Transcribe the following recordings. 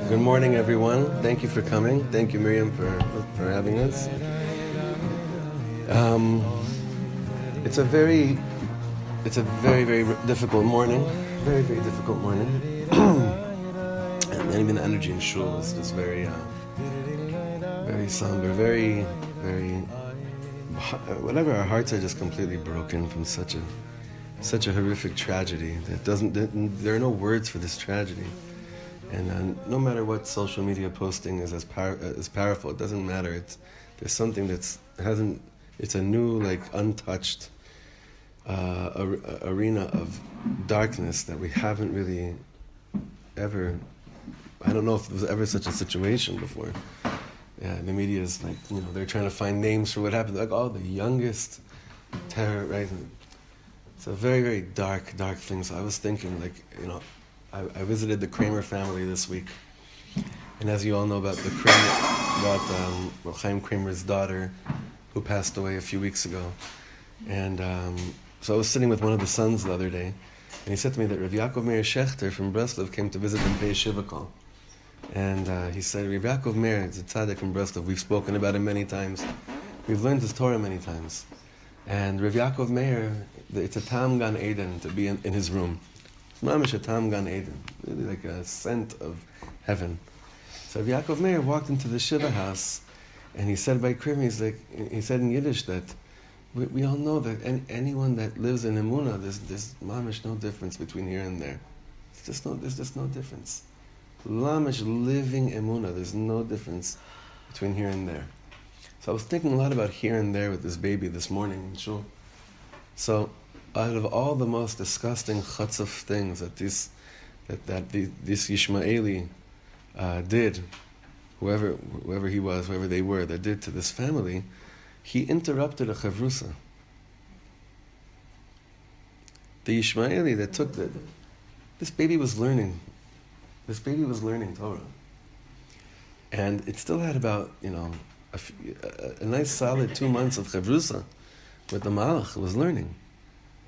Good morning, everyone. Thank you for coming. Thank you, Miriam, for having us. It's a very, very difficult morning. Very difficult morning. And even the energy in shul is just very somber. Very. Whatever. Our hearts are just completely broken from such a horrific tragedy. There are no words for this tragedy. And no matter what social media posting is as powerful, it doesn't matter. There's something it's a new, untouched arena of darkness that we haven't really ever. I don't know if there was ever such a situation before. Yeah, the media is they're trying to find names for what happened. The youngest terror, right? It's a very dark thing. So I was thinking, I visited the Kramer family this week, and as you all know about Chaim Kramer's daughter, who passed away a few weeks ago, and so I was sitting with one of the sons the other day, and he said to me that Rabbi Yaakov Meir Shechter from Breslov came to visit in Pei Shiva Kol, and he said, Rabbi Yaakov Meir is a tzaddik from Breslov. We've spoken about him many times. We've learned his Torah many times, and Rabbi Yaakov Meir, it's a Tam Gan Eden to be in his room. Mamish a Tam Gan Eden, really like a scent of heaven. So Yaakov Meir walked into the Shiva house, and he said by Krim, he said in Yiddish that we all know that anyone that lives in Emunah, there's mamish no difference between here and there. There's just no difference. Lamish living Emunah, there's no difference between here and there. So I was thinking a lot about here and there with this baby this morning in shul. So out of all the most disgusting chutzpah things that this Yishmaeli did, whoever he was, whoever they were, that did to this family, he interrupted a chavrusa. The Yishmaeli that took this baby was learning. This baby was learning Torah, and it still had about a nice solid 2 months of chavrusa with the malach. It was learning.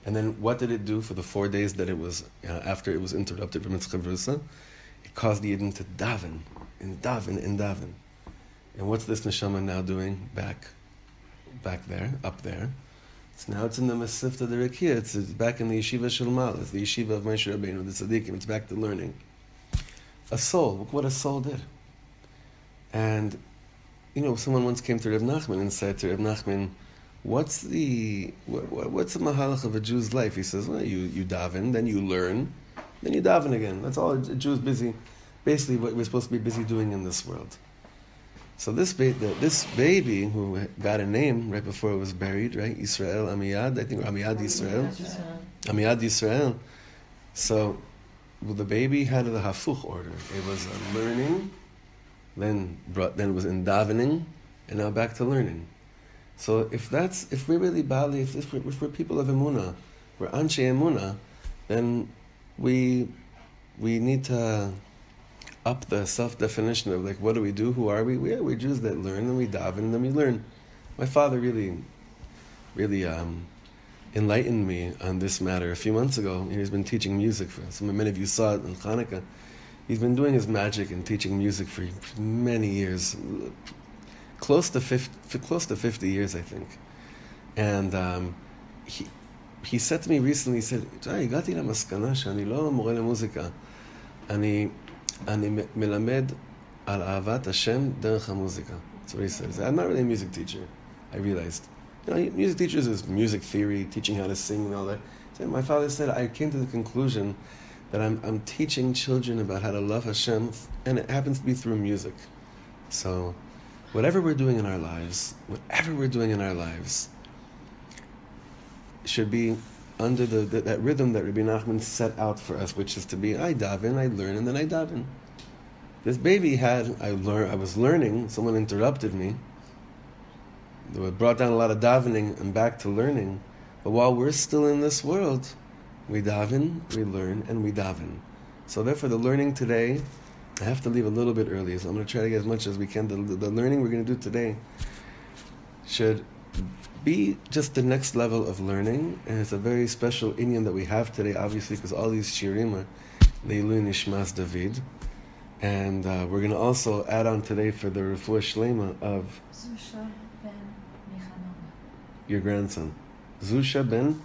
And then what did it do for the 4 days that it was, after it was interrupted from its chavrusa? It caused the Yidden to daven, and daven. And what's this neshama now doing back there, up there? It's in the Masifta de Rekia. It's back in the yeshiva Shilmal. It's the yeshiva of Moshe Rabbeinu, the tzaddikim. It's back to learning. A soul, look what a soul did. And, someone once came to Reb Nachman and said to Reb Nachman, What's the mahalach of a Jew's life? He says, well, you daven, then you learn, then you daven again. That's all a Jew's busy, basically what we're supposed to be busy doing in this world. So this baby who got a name right before it was buried, right? Yisrael Amiyad, I think Amiyad Yisrael. So the baby had the hafuch order. It was learning, then it was in davening, and now back to learning. So if we're really Bali, if we're people of Emunah, we're Anshe Emunah, then we need to up the self-definition of what do we do? Who are we? We're Jews that learn, and we daven, and then we learn. My father really enlightened me on this matter a few months ago. He's been teaching music for many of you saw it in Hanukkah. He's been doing his magic and teaching music for many years. Close to 50 years, I think. And he said to me recently, he said, הגעתי למסקנה שאני לא מורה למוזיקה. אני מלמד על אהבת השם דרך המוזיקה. That's what he said. I'm not really a music teacher, I realized. Music teachers is music theory, teaching how to sing and all that. So my father said, I came to the conclusion that I'm teaching children about how to love Hashem, and it happens to be through music. So whatever we're doing in our lives should be under that rhythm that Rabbi Nachman set out for us, which is to be, I daven, I learn, and then I daven. This baby I was learning, someone interrupted me. It brought down a lot of davening and back to learning. But while we're still in this world, we daven, we learn, and we daven. So therefore the learning today, I have to leave a little bit early, so I'm going to try to get as much as we can. The learning we're going to do today should be just the next level of learning, and it's a very special inyan that we have today, obviously, because all these shirim are Leilui Nishmas David, And we're going to also add on today for the refuah shlema of Zusha ben Michal your grandson. Zusha ben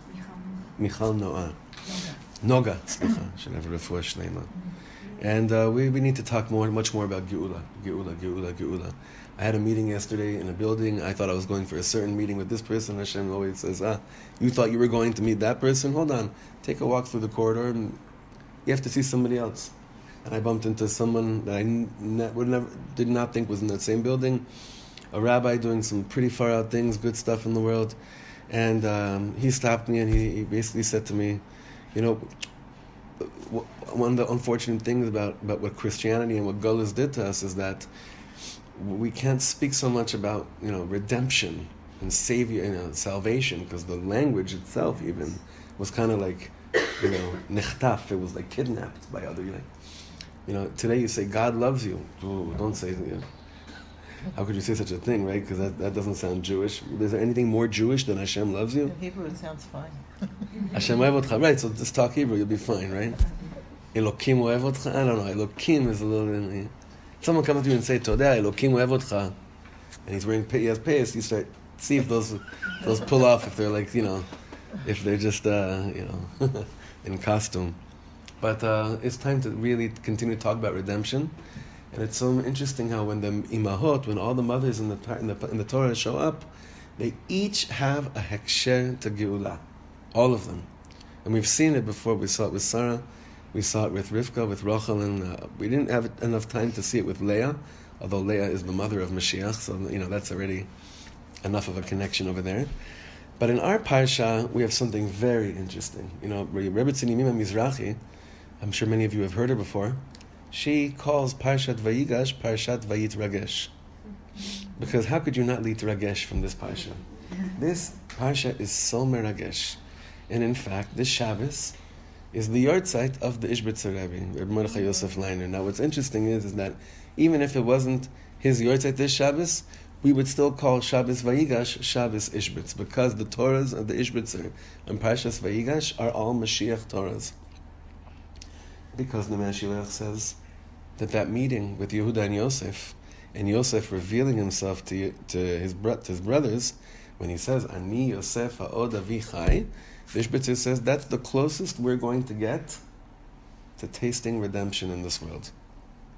Michal Noah. Noga, should have a refuah shlema. And we need to talk much more about Geula. I had a meeting yesterday in a building. I thought I was going for a certain meeting with this person. Hashem always says, you thought you were going to meet that person? Hold on. Take a walk through the corridor and you have to see somebody else. And I bumped into someone that I did not think was in that same building, a rabbi doing some pretty far out things, good stuff in the world. And he stopped me and he basically said to me, one of the unfortunate things about what Christianity and what Gullus did to us is that we can't speak so much about redemption and savior, salvation, because the language itself even was kind of like nechtaf. It was like kidnapped by other. Today you say God loves you. Ooh, don't say how could you say such a thing, right? Because that doesn't sound Jewish. Is there anything more Jewish than Hashem loves you? In Hebrew it sounds fine. Hashem ohev otcha. Right, so just talk Hebrew, you'll be fine, right? Elokim ohev otcha. I don't know. Elokim is a little. Someone comes to you and say Todah, Elokim ohev otcha, and he has payas. You start see if those pull off, if they're like if they're just in costume. But it's time to really continue to talk about redemption. And it's so interesting how when the imahot, when all the mothers in the Torah show up, they each have a heksher to Geula. All of them. And we've seen it before. We saw it with Sarah. We saw it with Rivka, with Rachel, and we didn't have enough time to see it with Leah, although Leah is the mother of Mashiach, so that's already enough of a connection over there. But in our parsha, we have something very interesting. Rebbetzin Yemima Mizrahi, I'm sure many of you have heard her before, she calls Parshat Vayigash Parshat Vayit Ragesh. Because how could you not lead Ragesh from this parsha? This parsha is so meragesh. And in fact, this Shabbos is the yahrzeit of the Ishbitzer Rebbe, Reb Mordechai Yosef Leiner. Now what's interesting is that even if it wasn't his yahrzeit this Shabbos, we would still call Shabbos Vayigash Shabbos Ishbitz, because the Torahs of the Ishbitzer and Parshas Vayigash are all Mashiach Torahs. Because the Mashiach says that meeting with Yehuda and Yosef revealing himself to his brothers, when he says, Ani Yosef ha'od avi chai, the Ishbitzer says that's the closest we're going to get to tasting redemption in this world.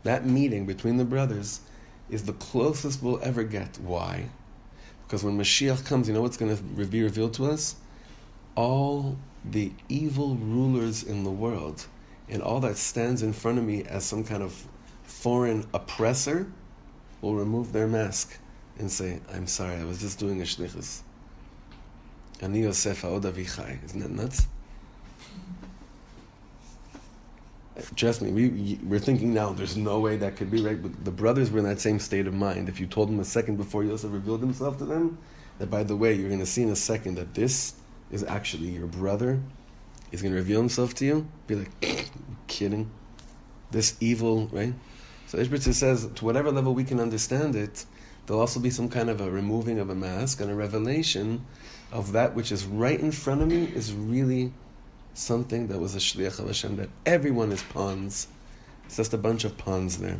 That meeting between the brothers is the closest we'll ever get. Why? Because when Mashiach comes, you know what's going to be revealed to us? All the evil rulers in the world and all that stands in front of me as some kind of foreign oppressor will remove their mask and say, I'm sorry, I was just doing a shlichus. Ani Yosef ha'od avi chai. Isn't that nuts? Trust me, we're thinking now, there's no way that could be right, but the brothers were in that same state of mind. If you told them a second before Yosef revealed himself to them, that by the way, you're going to see in a second that this is actually your brother, he's going to reveal himself to you, be like, kidding? This evil, right? So Ishbitzer says, to whatever level we can understand it, there'll also be some kind of a removing of a mask and a revelation of that which is right in front of me is really something that was a shliach of Hashem, that everyone is pawns. It's just a bunch of pawns there.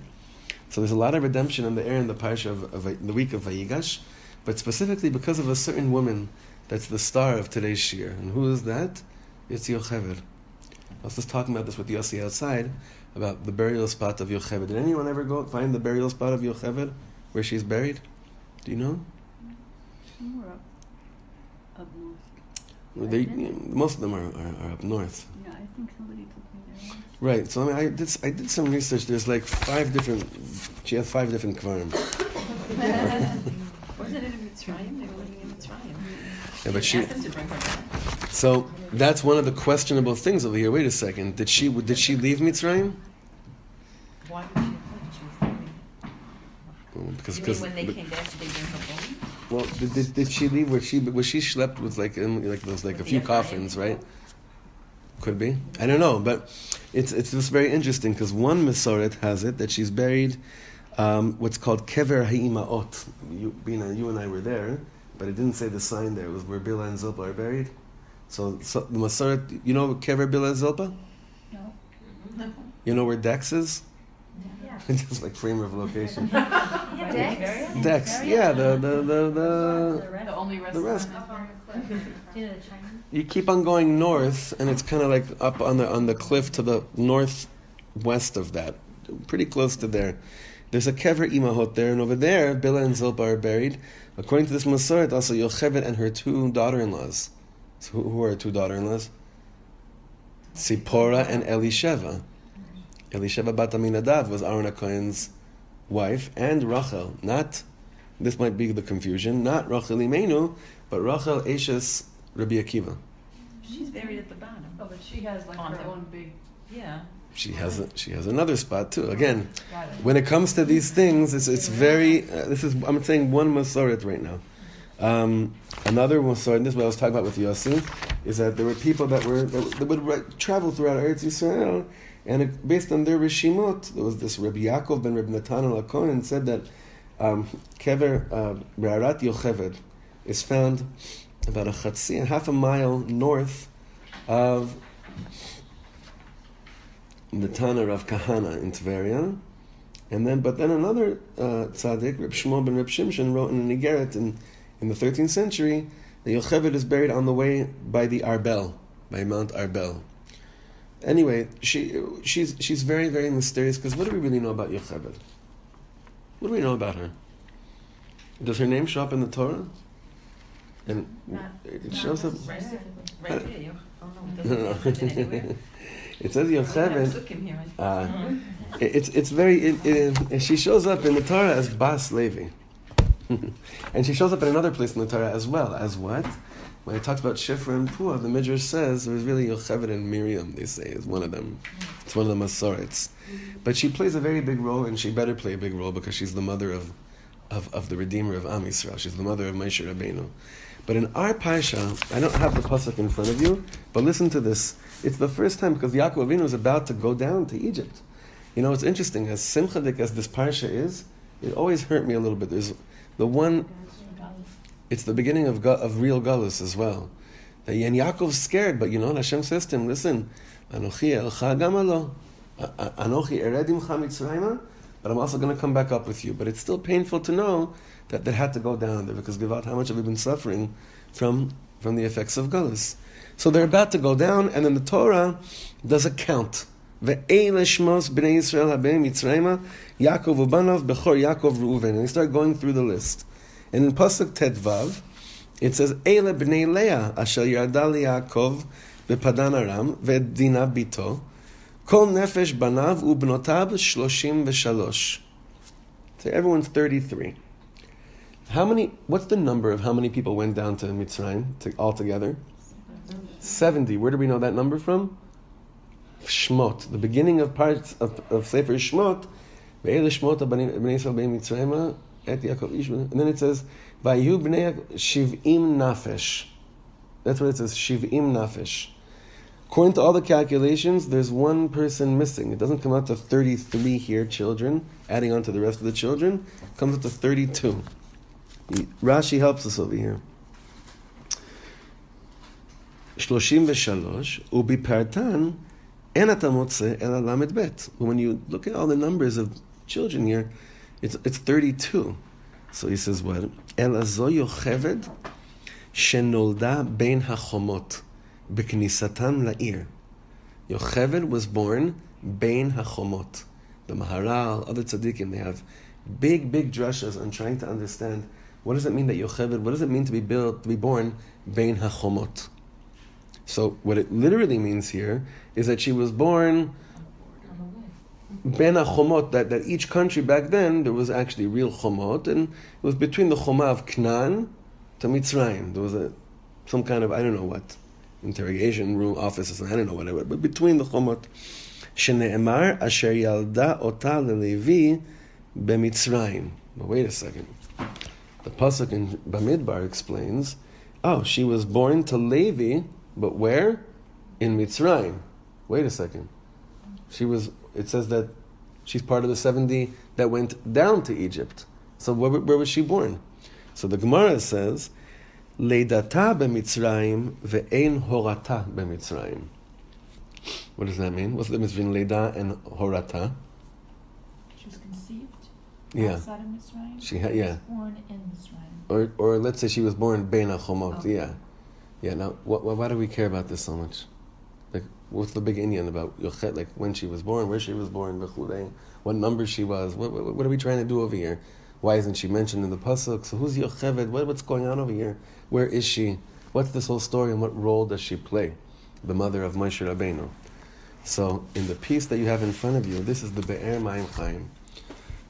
So there's a lot of redemption in the air in the parsha of the week of Vayigash, but specifically because of a certain woman that's the star of today's shir. And who is that? It's Yocheved. I was just talking about this with Yossi outside, about the burial spot of Yocheved. Did anyone ever go find the burial spot of Yocheved, where she's buried? Do you know? Somewhere up north. Most of them are up north. Yeah, I think somebody took me there. Right. So I did some research. There's like she has 5 different kvarim. Wasn't it in Mitzrayim? They were living in Mitzrayim. Yeah, but Asked them to bring her back. So that's one of the questionable things over here. Wait a second. Did she leave Mitzrayim? Why did she leave? Because You mean when they came back, did they bring her home? well, did she leave? Was she schlepped with like those like a few coffins, right? Could be. I don't know, but it's just very interesting because one Masoret has it that she's buried what's called Kever Ha'imaot. Bina, you and I were there, but it didn't say the sign there. It was where Bila and Zilpah are buried. So the Masoret, you know Kever Bila and Zilpah? No. No. You know where Dex is? Yeah. Just like frame of location. Dex? Dex, yeah, the only the rest. Yeah, You keep on going north, and it's kind of like up on the cliff to the northwest of that, pretty close to there. There's a kever imahot there, and over there, Bila and Zilpa are buried. According to this Masoret, also Yocheved and her two daughter-in-laws. So who are her two daughter-in-laws? Tzipora and Elisheva. Elisheva bat Aminadav was Aaron HaKohen's wife, and Rachel. Not, this might be the confusion, not Rachel Imenu, but Rachel Eshes Rabbi Akiva. She's buried at the bottom. Oh, but she has like On her the- own big. Yeah. She has another spot too. Again, Got it. when it comes to these things, it's very. I'm saying one Masoret right now. Another Masoret. This is what I was talking about with Yossi, is that there were people that would travel throughout Eretz Yisrael, and based on their rishimot, there was this Rabbi Yaakov ben Rabbi Natan al-Kohen said that Kever Be'arat Yocheved is found about half a mile north of the Tana of Kahana in Tveria, but then another tzaddik, Rabbi Shlomo ben Reb Shimshon, wrote in a Nigeret in the 13th century that Yocheved is buried on the way by the Arbel, by Mount Arbel. Anyway, she's very, very mysterious, because what do we really know about Yocheved? What do we know about her? Does her name show up in the Torah? And it shows up. Right here. You. Oh no, it No, doesn't have it anywhere. It says We have Yocheved. Sukkim here. It's very. She shows up in the Torah as Bas Levi, and she shows up in another place in the Torah as well as what? When it talks about Shifra and Puah, the Midrash says it was really Yocheved and Miriam. They say is one of them. It's one of the Masorets, but she plays a very big role, and she better play a big role because she's the mother of the Redeemer of Am Yisrael. She's the mother of Moshe Rabbeinu. But in our Parsha, I don't have the pasuk in front of you, but listen to this. It's the first time, because Yaakov Avinu is about to go down to Egypt. You know, it's interesting, as simchadik as this Parsha is, it always hurt me a little bit. There's the one, it's the beginning of real Galus as well. And Yaakov's scared, but you know, Hashem says to him, listen, Anochi elcha gamalo, Anochi eredim cha Mitzrayma, but I'm also going to come back up with you. But it's still painful to know that they had to go down there, because Givat, how much have we been suffering from the effects of Galus? So they're about to go down, and then the Torah does a count. Ve'eile shmos b'nei Yisrael habeim Mitzrayma, Yaakov ubanov, Bechor Yaakov Reuven. And they start going through the list. And in Pasuk Tedvav, it says, Eile b'nei Leah, asher yarda liYaakov b'padan aram, ve'dina bito, kol nefesh banav u'bnotav 33. So everyone's 33. What's the number of how many people went down to Mitzrayim altogether? 70. Where do we know that number from? Shmot. The beginning of parts of Sefer Shmot. And then it says, Vayu b'nei shiv'im nafesh. That's what it says, shiv'im nafesh. According to all the calculations, there's one person missing. It doesn't come out to 33 here, children. Adding on to the rest of the children, it comes out to 32. Rashi helps us over here. 33, ubipartan en אתה מוצא אלא למד bet. When you look at all the numbers of children here, it's 32. So he says what? אלא זו יוכבד שנולדה בין החומות בכניסתן לעיר. Yocheved was born בין החומות. The Maharal, other tzaddikim, they have big drashas on trying to understand what does it mean that Yocheved, what does it mean to be born בין החומות? So what it literally means here is that she was born Ben HaChomot, that each country back then, there was actually real Chomot, and it was between the Chomah of Canaan to Mitzrayim. There was some kind of, I don't know what, interrogation room, offices, I don't know whatever, but between the Chomot. Shene'emar asher yalda ota leLevi b'Mitzrayim. But wait a second. The Pasuk in Bamidbar explains, she was born to Levi, but where? In Mitzrayim. Wait a second. It says that she's part of the 70 that went down to Egypt. So where was she born? So the Gemara says, Leidata b'Mitzrayim ve'ein horata b'Mitzrayim. What does that mean? What's the difference between Leida and horata? She was conceived Yeah. outside of Mitzrayim. She had, yeah. Born in Mitzrayim. Or let's say she was born Bein HaChomot. Okay. Yeah. Yeah. Now, why do we care about this so much? Like, what's the big Indian about Yocheved? Like when she was born, where she was born, what number she was? What are we trying to do over here? Why isn't she mentioned in the pasuk? So who's Yocheved? What's going on over here? Where is she? What's this whole story, and what role does she play? The mother of Moshe Rabbeinu. So in the piece that you have in front of you, this is the Be'er Mayim Chaim.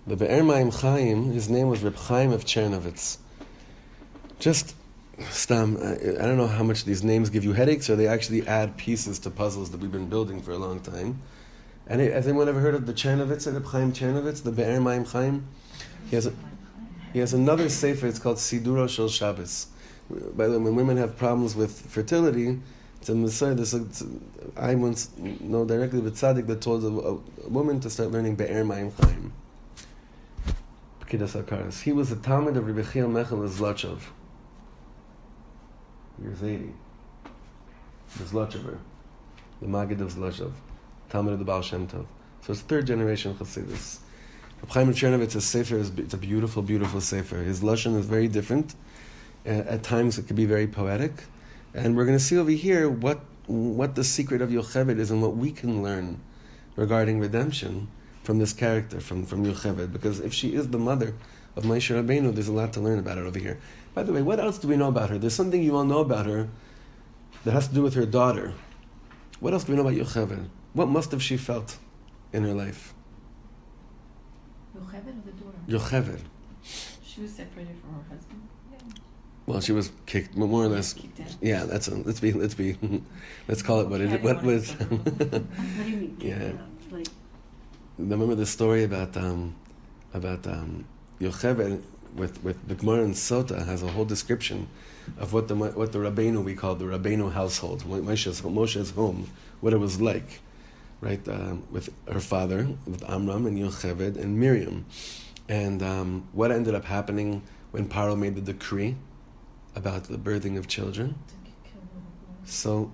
The Be'er Mayim Chaim, his name was Reb Chaim of Chernovitz. Just Stam, I don't know how much these names give you headaches, or they actually add pieces to puzzles that we've been building for a long time. And has anyone ever heard of the Chernovitz, Reb Chaim Chernovitz, the Be'er Mayim Chaim? He has another sefer, it's called Siduro Shel Shabbos. By the way, when women have problems with fertility, it's a Messiah. I once know directly with Tzaddik that told a woman to start learning Be'er Mayim Chaim. P'kidas HaKaras. He was a Talmud of Rabbi Chiel Mechel Zlotchov. He was 80. The Zlotchover. The Maggid of Zlotchov. Talmud of the Baal Shem Tov. So it's third generation Chassidus. Reb Chaim of Chernovitz's sefer it's a beautiful, beautiful sefer. His lashon is very different. At times it could be very poetic. And we're going to see over here what the secret of Yocheved is and what we can learn regarding redemption from this character, from Yocheved. Because if she is the mother of Moshe Rabbeinu, there's a lot to learn about it over here. By the way, what else do we know about her? There's something you all know about her that has to do with her daughter. What else do we know about Yocheved? What must have she felt in her life? Yocheved or the daughter? Yocheved. She was separated from her husband. Well, she was kicked, more or less. Kicked out. Yeah, let's call it what it is. What was? What do you mean? Yeah. Like, Remember the story about Yocheved with the Gemara and Sota has a whole description of what the Rabbeinu, we call the Rabbeinu household, Moshe's home, what it was like, right? With her father, with Amram and Yocheved and Miriam, and what ended up happening when Paro made the decree about the birthing of children. So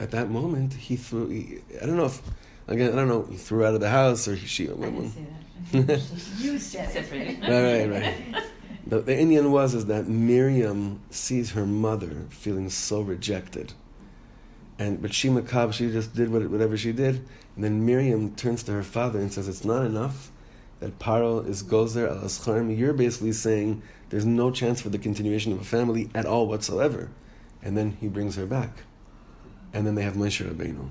at that moment he threw. I don't know. He threw out of the house, or she. I didn't say that. You said Separated. Right. The Indian is that Miriam sees her mother feeling so rejected, but she just did whatever she did, and then Miriam turns to her father and says, "It's not enough that Paro is gozer al ascharm. You're basically saying there's no chance for the continuation of a family at all whatsoever." And then he brings her back, and then they have Moshe Rabbeinu.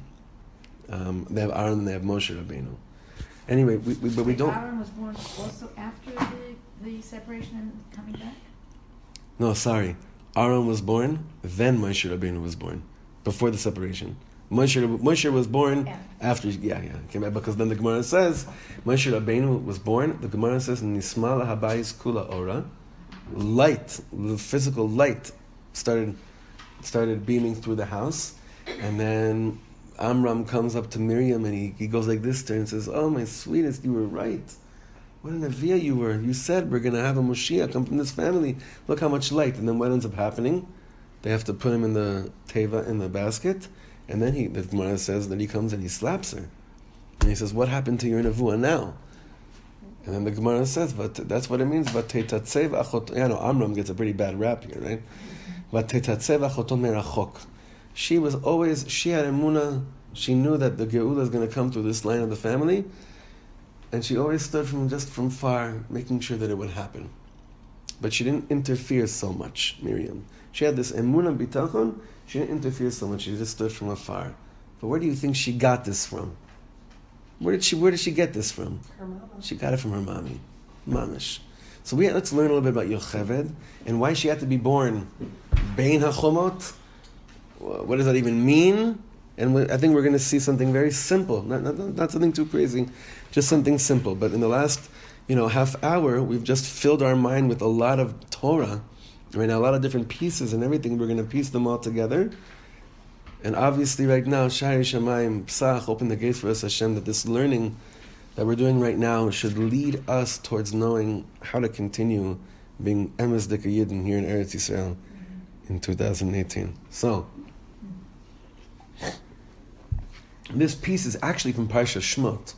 They have Aaron and they have Moshe Rabbeinu. Anyway, but we don't. Aaron was born also after the separation and coming back? No, sorry. Aaron was born, then Moshe Rabbeinu was born, before the separation. Moshe was born after, came back, because then the Gemara says, Moshe Rabbeinu was born, the Gemara says, Nisma lahabayis kula ora, light, the physical light, started beaming through the house, and then Amram comes up to Miriam and he goes like this to her and says, "Oh, my sweetest, you were right. What an avia you were. You said we're going to have a Moshiach come from this family. Look how much light." And then what ends up happening? They have to put him in the teva, in the basket, and then the Gemara says that he comes and he slaps her. And he says, "What happened to your nevuah now?" And then the Gemara says, "But that's what it means. Vatetatsev achot." Yeah, no, Amram gets a pretty bad rap here, right? Vatetatsev achoton merachok. She had emunah. She knew that the Geula is going to come through this line of the family, and she always stood from far, making sure that it would happen. But she didn't interfere so much, Miriam. She had this emunah bitachon. She didn't interfere so much. She just stood from afar. But where do you think she got this from? Where did she get this from? her mama. She got it from her mommy, mamish. So let's learn a little bit about Yocheved and why she had to be born Bein HaChomot. What does that even mean? And I think we're going to see something very simple, not something too crazy, just something simple. But in the last, half hour, we've just filled our mind with a lot of Torah, right now, a lot of different pieces and everything. We're going to piece them all together. And obviously, right now, Shari Shamayim Psach, open the gates for us, Hashem, that this learning that we're doing right now should lead us towards knowing how to continue being Emes Dika Yidden here in Eretz Yisrael in 2018. So, this piece is actually from Parsha Shmot.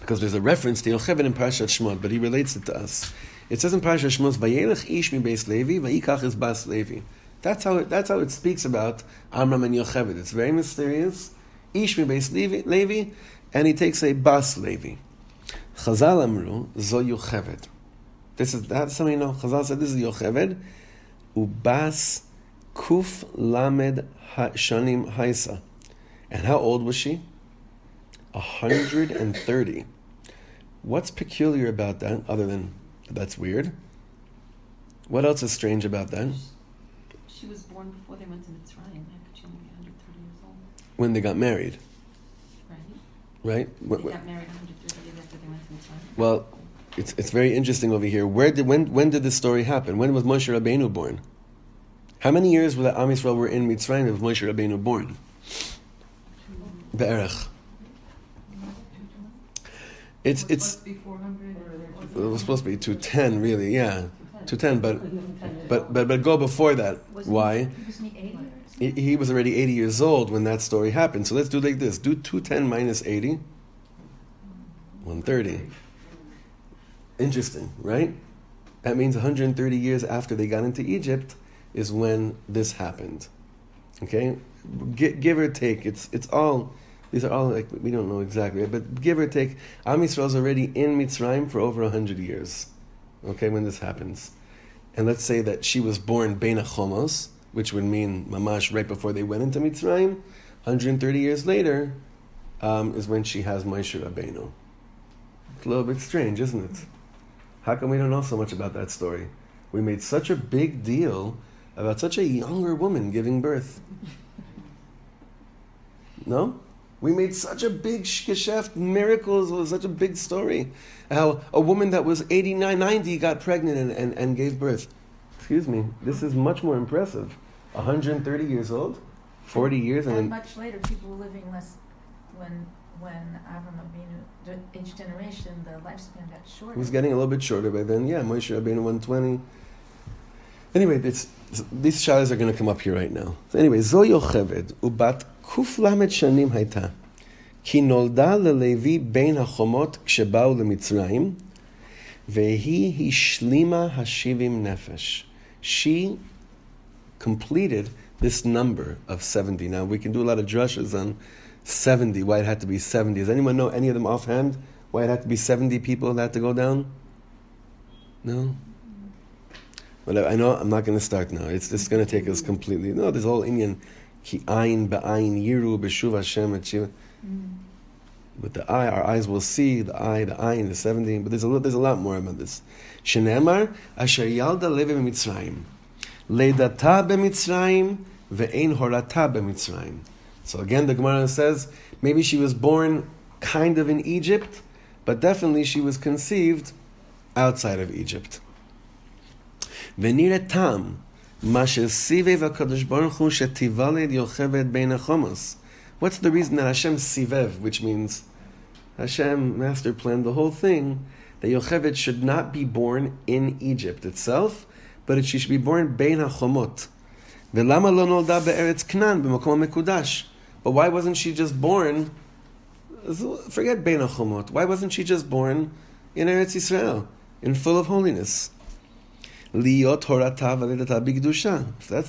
because there's a reference to Yocheved in Parashat Shemot, but he relates it to us. It says in Parashat Shemot, "Vayelech ish mi beis Levi, vayikach es bas Levi." That's how it speaks about Amram and Yocheved. It's very mysterious. Ish mi beis Levi, and he takes a bas Levi. Chazal amru zo Yocheved. That's how we know. Chazal said this is Yocheved. Ubas kuf lamed shanim haisa. And how old was she? 130. What's peculiar about that, other than that's weird? What else is strange about that? She was born before they went to Mitzrayim. How could she only be 130 years old? When they got married. Right? They got married 130 years after they went to Mitzrayim. Well, it's very interesting over here. When did this story happen? When was Moshe Rabbeinu born? How many years were the Am Yisrael were in Mitzrayim of Moshe Rabbeinu born? Be'erech. It was supposed to be 210, really, yeah. 210, but go before that. Why? He was already 80 years old when that story happened. So let's do like this. Do 210 minus 80. 130. Interesting, right? That means 130 years after they got into Egypt is when this happened. Okay? Give or take. It's all... These are all, like, we don't know exactly, but give or take, Am Yisrael's already in Mitzrayim for over 100 years, okay, when this happens. And let's say that she was born Bein HaChomos, which would mean mamash right before they went into Mitzrayim. 130 years later is when she has Moshe Rabbeinu. It's a little bit strange, isn't it? How come we don't know so much about that story? We made such a big deal about such a younger woman giving birth. No? We made such a big geschäft, miracles, it was such a big story. How a woman that was 89, 90 got pregnant and gave birth. Excuse me, this is much more impressive. 130 years old, 40 years, and then... much later, people were living less when Avram Avinu, each generation, the lifespan got shorter. It was getting a little bit shorter by then, yeah, Moshe Rabbeinu 120. Anyway, these shadows are going to come up here right now. So anyway, Zo Yocheved, ubat Kuf lamed shanim hayta, ki nolda lelevi bein hachomot kshebaou lemitzrayim, vehi hishlima hashivim nefesh. She completed this number of 70. Now we can do a lot of drushes on 70, why it had to be 70. Does anyone know any of them offhand? Why it had to be 70 people that had to go down? No? Well, I know I'm not going to start now. It's just going to take us completely. No, there's a whole Indian. Ki ayin ba'ayin yiru b'shuv Hashem et shiva. With the eye, our eyes will see the eye, the ayin, the 70. But there's a lot more about this. Shenemar asher yalda levi b'mitzrayim, leidata b'mitzrayim ve'ein horata b'mitzrayim. So again, the Gemara says maybe she was born kind of in Egypt, but definitely she was conceived outside of Egypt. V'nire tam. What's the reason that Hashem sivev, which means Hashem master planned the whole thing, that Yocheved should not be born in Egypt itself, but she should be born bein hachomot. But why wasn't she just born? Forget bein hachomot. Why wasn't she just born in Eretz Yisrael, in full of holiness? If that's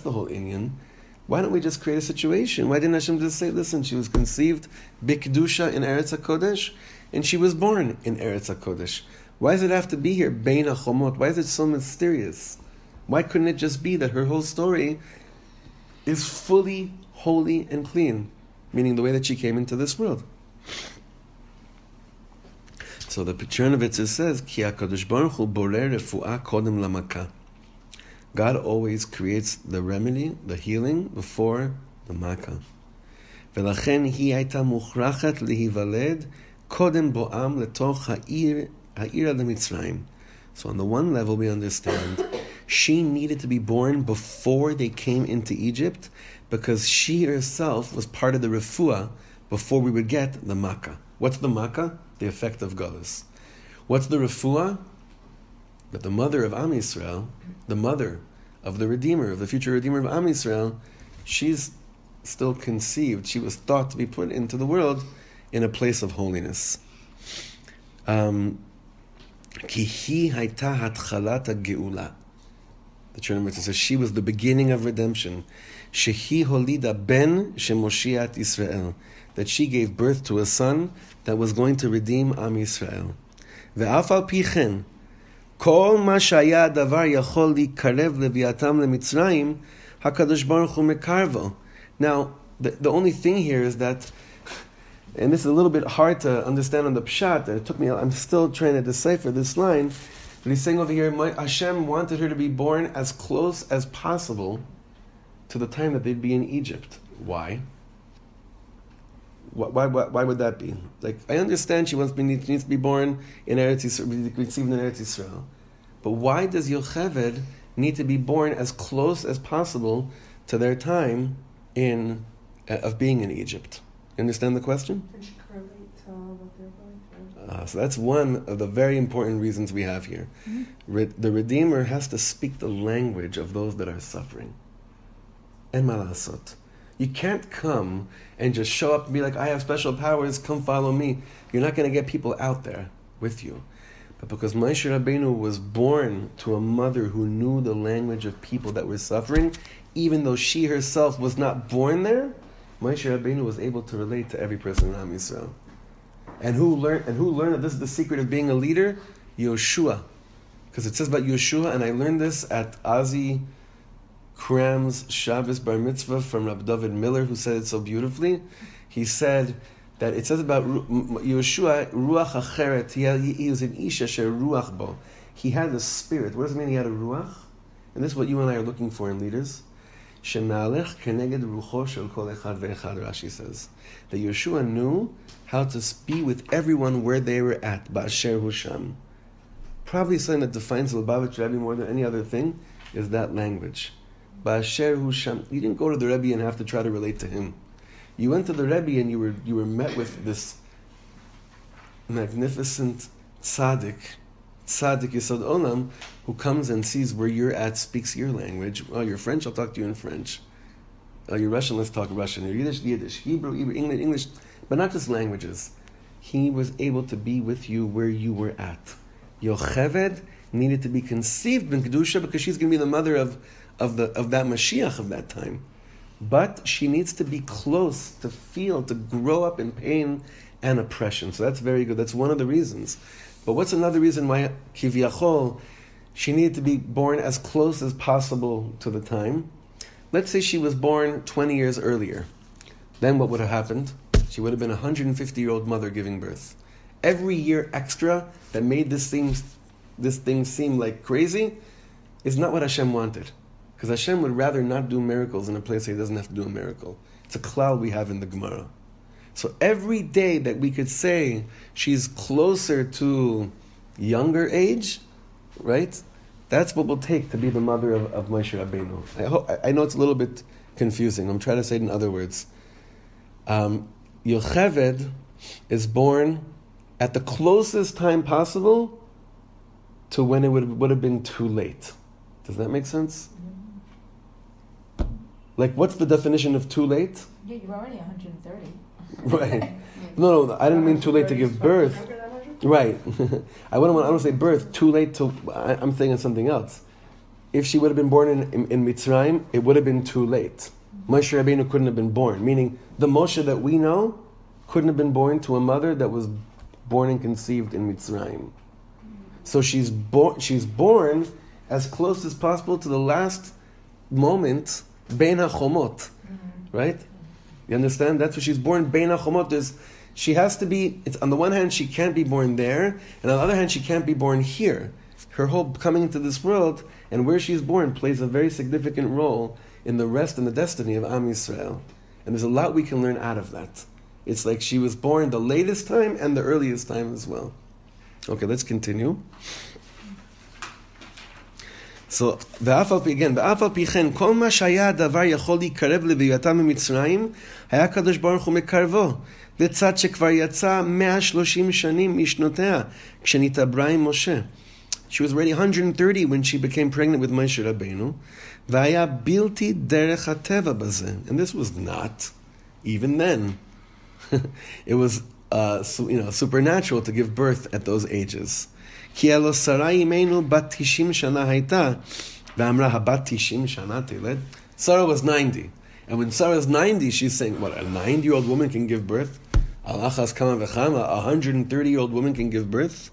the whole Inyan, why don't we just create a situation? Why didn't Hashem just say, listen, she was conceived bikdusha in Eretz HaKodesh, and she was born in Eretz HaKodesh? Why does it have to be here, Bein HaChomot? Why is it so mysterious? Why couldn't it just be that her whole story is fully holy and clean, meaning the way that she came into this world? So the Chernovitz says, Ki HaKadosh Baruch Hu borer refuah kodem lamaka. God always creates the remedy, the healing, before the makkah. V'lachen hi hayta muchrachat lihivaled kodem boam letoch ha'ira leMitzrayim. So on the one level we understand, she needed to be born before they came into Egypt, because she herself was part of the refuah before we would get the makkah. What's the makkah? The effect of Galus. What's the refuah? That the mother of Am Yisrael, the mother of the Redeemer, of the future Redeemer of Am Yisrael, she's still conceived. She was thought to be put into the world in a place of holiness. Ki hi hayta hatchalat geula. The Trinity says she was the beginning of redemption. Shehi holida ben shemoshiat Israel. That she gave birth to a son that was going to redeem Am Yisrael. Ve'af al pi chen, kol ma shaya davar yachol likarev leviatam lemitzrayim, HaKadosh Baruch Hu mekarvo. Now, the only thing here is that, and this is a little bit hard to understand on the pshat, and it took me, I'm still trying to decipher this line, but he's saying over here, Hashem wanted her to be born as close as possible to the time that they'd be in Egypt. Why? Why would that be? Like, I understand she needs to be born in Eretz Yisrael, received in Eretz Yisrael, but why does Yocheved need to be born as close as possible to their time of being in Egypt? You understand the question? Can she correlate to what they're going through? So that's one of the very important reasons we have here. Mm-hmm. The Redeemer has to speak the language of those that are suffering. En malasot. You can't come and just show up and be like, I have special powers, come follow me. You're not going to get people out there with you. But because Moshe Rabbeinu was born to a mother who knew the language of people that were suffering, even though she herself was not born there, Moshe Rabbeinu was able to relate to every person in Am Yisrael. And who learned that this is the secret of being a leader? Yoshua. Because it says about Yoshua, and I learned this at Ozzy Kram's Shabbos Bar Mitzvah from Rabbi David Miller, who said it so beautifully. He said that it says about Yoshua, Ruach Acheret, he was an Ish Asher Ruach Bo. He had the spirit. What does it mean he had a Ruach? And this is what you and I are looking for in leaders. Shemalech keneged rucho shel kol echad ve'echad, Rashi says. That Yoshua knew how to be with everyone where they were at, Ba'asher Husham. Probably something that defines the Lubavitch Rebbe more than any other thing is that language. Ba'asher Husham. You didn't go to the Rebbe and have to try to relate to him. You went to the Rebbe and you were met with this magnificent tzaddik Yesod Olam, who comes and sees where you're at, speaks your language. Oh, you're French, I'll talk to you in French. Oh, you're Russian, let's talk Russian. You're Yiddish, Hebrew, English, but not just languages. He was able to be with you where you were at. Yocheved needed to be conceived in Kedusha because she's going to be the mother of that Mashiach of that time. But she needs to be close to feel, to grow up in pain and oppression. So that's very good. That's one of the reasons. But what's another reason why Kivyachol, she needed to be born as close as possible to the time? Let's say she was born 20 years earlier. Then what would have happened? She would have been a 150-year-old mother giving birth. Every year extra that made this thing seem like crazy is not what Hashem wanted. Because Hashem would rather not do miracles in a place where He doesn't have to do a miracle. It's a cloud we have in the Gemara. So every day that we could say she's closer to younger age, right? That's what will take to be the mother of Moshe Rabbeinu. I know it's a little bit confusing. I'm trying to say it in other words. Yocheved is born at the closest time possible to when it would have been too late. Does that make sense? Like, what's the definition of too late? Yeah, you're already 130. Right. No, I didn't mean too late to give birth. Right. I wouldn't want to say birth, too late to... I'm thinking something else. If she would have been born in Mitzrayim, it would have been too late. Moshe Rabbeinu couldn't have been born. Meaning, the Moshe that we know couldn't have been born to a mother that was born and conceived in Mitzrayim. So she's born as close as possible to the last moment, Bein HaChomot. Right? You understand? That's what she's born. Bein HaChomot. She has to be. It's on the one hand she can't be born there, and on the other hand she can't be born here. Her whole coming into this world and where she's born plays a very significant role in the rest and the destiny of Am Yisrael. And there's a lot we can learn out of that. It's like she was born the latest time and the earliest time as well. Okay, let's continue. So, ואף על פי כן, כל מה שהיה הדבר יכול להיקרב לביאתם ממצרים, היה הקדוש ברוך הוא מקרבו, לצד שכבר יצא 130 שנים משנותיה, כשנתעברה עם משה. She was already 130 when she became pregnant with Moshe Rabbeinu, והיה בלתי דרך הטבע בזה. And this was not, even then, it was supernatural to give birth at those ages. Ki elo Sarah imenu bat 90 shana hayta, ve'amra habat 90 shana teled. Sarah was 90. And when Sarah's 90, she's saying, what, a 90-year-old woman can give birth? Alachas kama v'chama, a 130-year-old woman can give birth?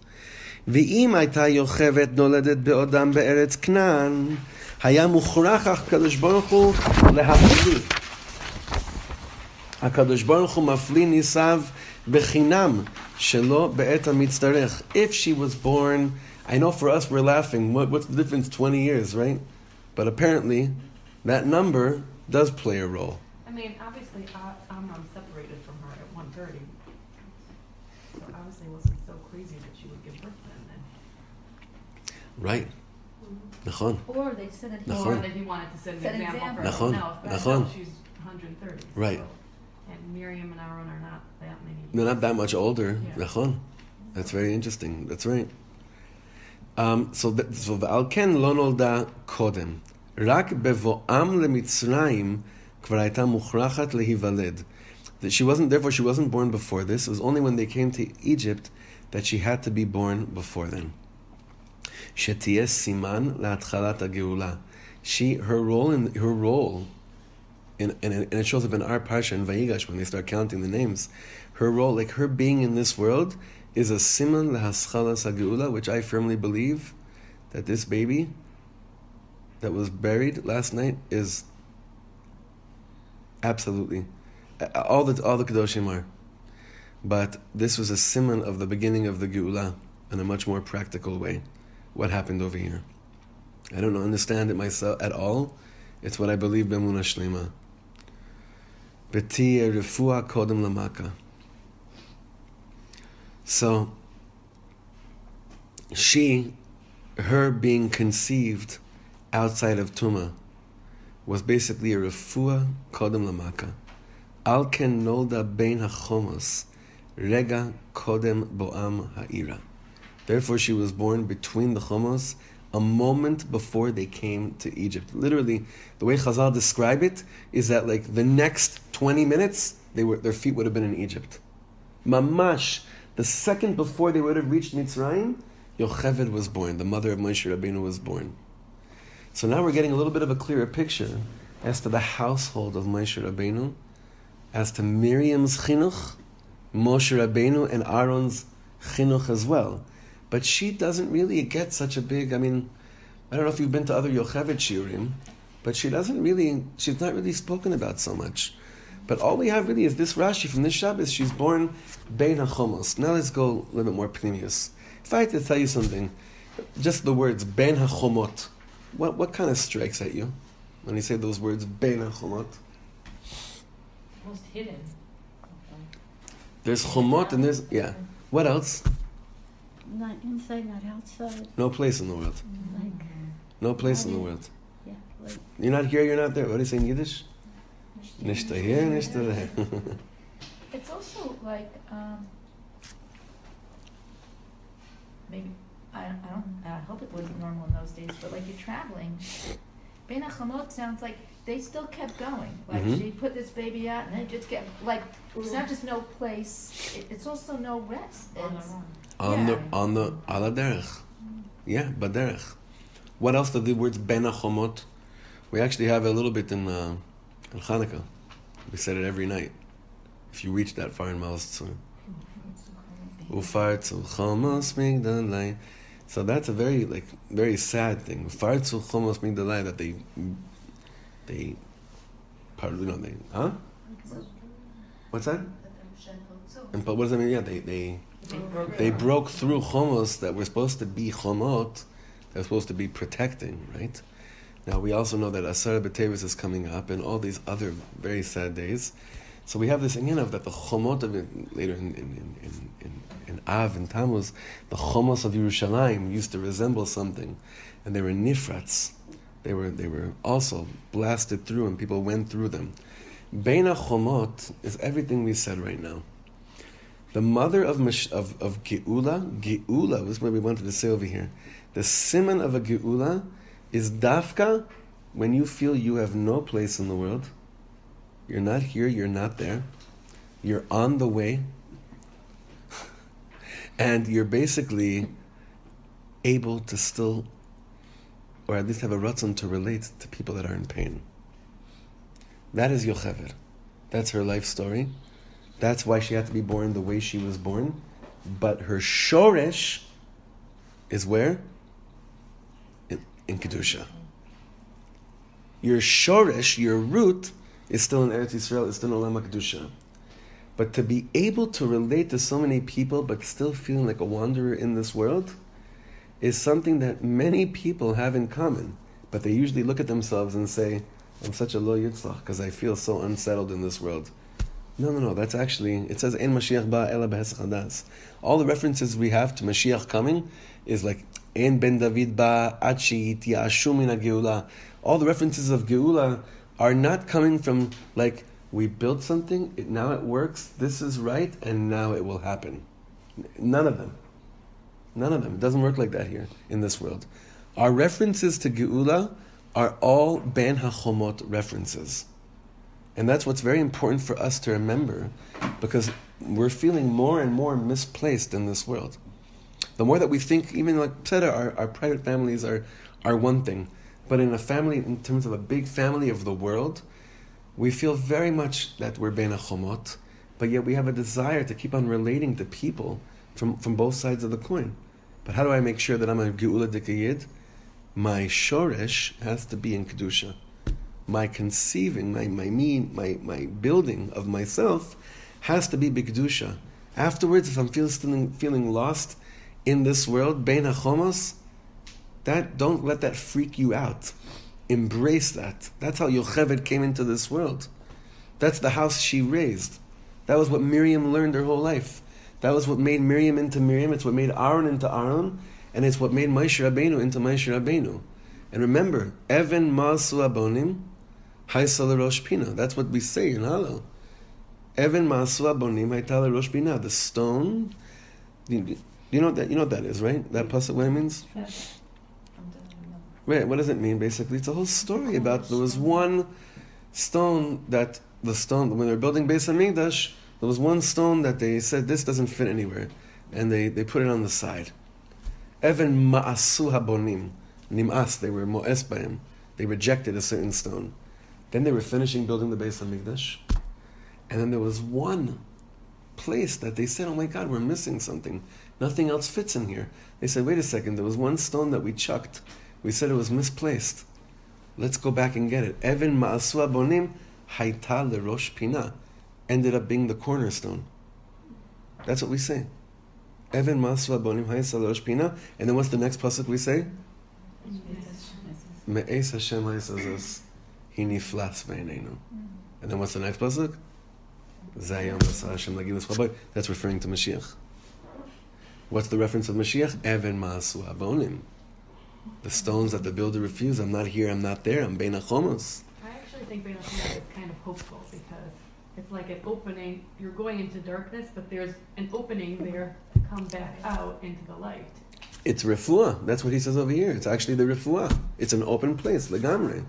Ve'im hayta Yocheved noledet be'odam be'eretz Knan, haya mukhrach HaKadosh Baruch Hu lehafli. HaKadosh Baruch Hu mafli nisav bechinam shelo be'et hamitzarech. If she was born, I know for us we're laughing, what's the difference, 20 years, right? But apparently, that number does play a role. I mean, obviously, I'm separated from her at 1:30. So obviously, it wasn't so crazy that she would give birth then. Right. Nachon. Or they set an Nachon. Or that he wanted to set an Set example for example. everyone else. But Nachon. I know she's 130. Right. So, and Miriam and Aaron are not that many. They're not that much older. Yeah. Nachon. That's very interesting. That's right. So V'al ken lo nolda kodem. רק בבואם למצרים כבר הייתה מוכרחת להיוולד. Therefore she wasn't born before this. It was only when they came to Egypt that she had to be born before then. שתהיה סימן להתחלת הגאולה. Her role, and it shows up in our parsha in Vayigash when they start counting the names, her role, like her being in this world, is a siman lahaschalas hageula, which I firmly believe that this baby that was buried last night is absolutely all the Kedoshim are. But this was a siman of the beginning of the Geula in a much more practical way. What happened over here? I don't understand it myself at all. It's what I believe b'emunah shlema. B'ti refuah kodem lamaka. So, her being conceived outside of Tuma was basically a refuah kodem lamaka. Al ken nolda bein hachomos rega kodem boam ha'ira. Therefore she was born between the chomos, a moment before they came to Egypt. Literally, the way Chazal describe it is that like the next 20 minutes, their feet would have been in Egypt. Mamash, the second before they would have reached Mitzrayim, Yocheved was born. The mother of Moshe Rabbeinu was born. So now we're getting a little bit of a clearer picture as to the household of Moshe Rabbeinu, as to Miriam's chinuch, Moshe Rabbeinu, and Aaron's chinuch as well. But she doesn't really get such a big, I don't know if you've been to other Yocheved shiurim, but she's not really spoken about so much. But all we have really is this Rashi from this Shabbos. She's born Bein HaChomos. Now let's go a little bit more pnimius. If I had to tell you something, just the words Bein HaChomot, what kind of strikes at you when you say those words Bein HaChomot? Most hidden. There's Chomot and there's, What else? Not inside, not outside. No place in the world. Like, No place in the world. yeah, like You're not here, you're not there. What do you say in Yiddish? Nishta here, nishta there. It's also like maybe I hope it wasn't normal in those days, but like you're traveling. Bein HaChamot sounds like they still kept going. Like she put this baby out and it just kept like it's not just no place. It's also no rest. It's, On the ala derech. Yeah, baderech. What else do the words Ben HaChamot? We actually have a little bit in Hanukkah. We said it every night. If you reach that far in Malas Tzur. Ufartzu Chomos Migdalai. So that's a very sad thing. Ufartzu Chomos Migdalai, that they What's that? And what does that mean? Yeah, they broke through Chomos that were supposed to be Chomot, that were supposed to be protecting, right? Now we also know that Asara B'Tevis is coming up, and all these other very sad days. So we have this idea of that the Chomot of it later in Av and Tammuz, the Chomos of Yerushalayim used to resemble something, and they were nifrats. They were also blasted through, and people went through them. Bein HaChomot is everything we said right now. The mother of Geula was what we wanted to say over here. The siman of a Geula is dafka when you feel you have no place in the world. You're not here, you're not there. You're on the way. And you're basically able to still, or at least have a ratzon to relate to people that are in pain. That is Yocheved. That's her life story. That's why she had to be born the way she was born. But her shoresh is where? In Kedusha. Your shoresh, your root, is still in Eretz Yisrael, is still in Olam HaKedusha. But to be able to relate to so many people but still feeling like a wanderer in this world is something that many people have in common. But they usually look at themselves and say, I'm such a lo yitzlach because I feel so unsettled in this world. No. That's actually, it says, Ein Mashiach ba ela b'hesach hadas. All the references we have to Mashiach coming is like, Ein ben David ba ad she'yitiyashu min ha-geula. All the references of Geula are not coming from like, we built something, now it works, this is right, and now it will happen. None of them. It doesn't work like that here in this world. Our references to Geula are all Ben HaChomot references. And that's what's very important for us to remember, because we're feeling more and more misplaced in this world. The more that we think, even like our private families are one thing, but in a family, in terms of a big family of the world, we feel very much that we're Ben HaChomot, but yet we have a desire to keep on relating to people from both sides of the coin. But how do I make sure that I'm a Geula Dikayid? My shoresh has to be in Kedusha. My conceiving, my building of myself has to be B'Kedusha. Afterwards, if I'm feeling lost in this world, Bein HaChomos, don't let that freak you out. Embrace that. That's how Yocheved came into this world. That's the house she raised. That was what Miriam learned her whole life. That was what made Miriam into Miriam. It's what made Aaron into Aaron. And it's what made Moshe Rabbeinu into Moshe Rabbeinu. And remember, Even Ma'asu Abonim, Haisa L'Rosh Pina. That's what we say in Hallel. Even Ma'asu Abonim, Haita L'Rosh Pina. The stone. You know what that is, right? That pasuk, what it means? Right, what does it mean, basically? It's a whole story about there was one stone when they were building Beis HaMikdash, there was one stone that they said, this doesn't fit anywhere. And they put it on the side. Even ma'asu habonim. Nim'as, they were mo'es b'hem. They rejected a certain stone. Then they were finishing building the Beis HaMikdash. And then there was one place that they said, oh my God, we're missing something. Nothing else fits in here. They said, wait a second, there was one stone that we chucked. We said it was misplaced. Let's go back and get it. Even ma'asu habonim haita l'rosh pina. Ended up being the cornerstone. That's what we say. Even ma'asu habonim haita l'rosh pina. And then what's the next pasuk we say? Me'es Hashem ha'isazos hi niflas b'einenu. And then what's the next pasuk? Zayam asa Hashem lagilus chabad. That's referring to Mashiach. What's the reference of Mashiach? Even ma'asu habonim. The stones that the builder refused. I'm not here, I'm not there, I'm Bein HaChomos. I actually think Bein HaChomos is kind of hopeful because it's like an opening. You're going into darkness, but there's an opening there to come back out into the light. It's refuah. That's what he says over here. It's actually the refuah. It's an open place, legamre.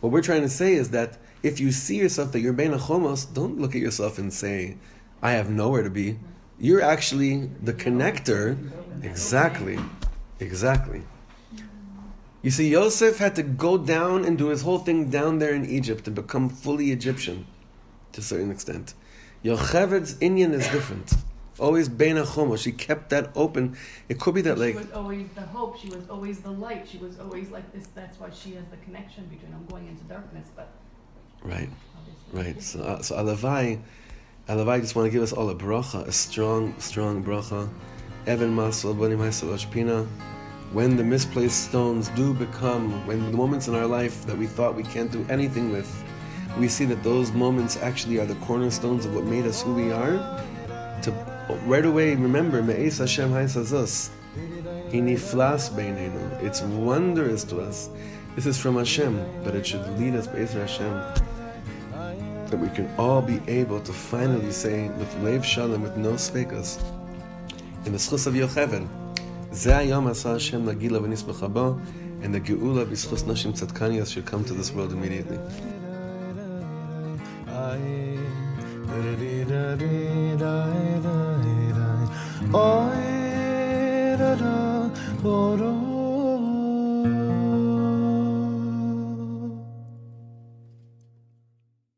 What we're trying to say is that if you see yourself that you're Bein HaChomos, don't look at yourself and say, I have nowhere to be. You're actually the connector. Exactly. You see, Yosef had to go down and do his whole thing down there in Egypt and become fully Egyptian to a certain extent. Yocheved's Inyan is different. Always Bein HaChomos. She kept that open. It could be that She was always the hope. She was always the light. She was always like this. That's why she has the connection between I'm going into darkness. But right. So Alavai just want to give us all a bracha, a strong bracha. Even Masal Bani Maisal Pina. When the misplaced stones do become, when the moments in our life that we thought we can't do anything with, we see that those moments actually are the cornerstones of what made us who we are. To right away remember, Me'es Hashem ha'isazos, hi niflas b'einenu. It's wondrous to us. This is from Hashem, but it should lead us, Be'ez Hashem, that we can all be able to finally say, with Lev Shalom, with no spekas, in the schus of Yocheved, Ze hayom asa Hashem nagila v'nisbecha bo, and the geula b'schus nashim tzadkaniyas should come to this world immediately.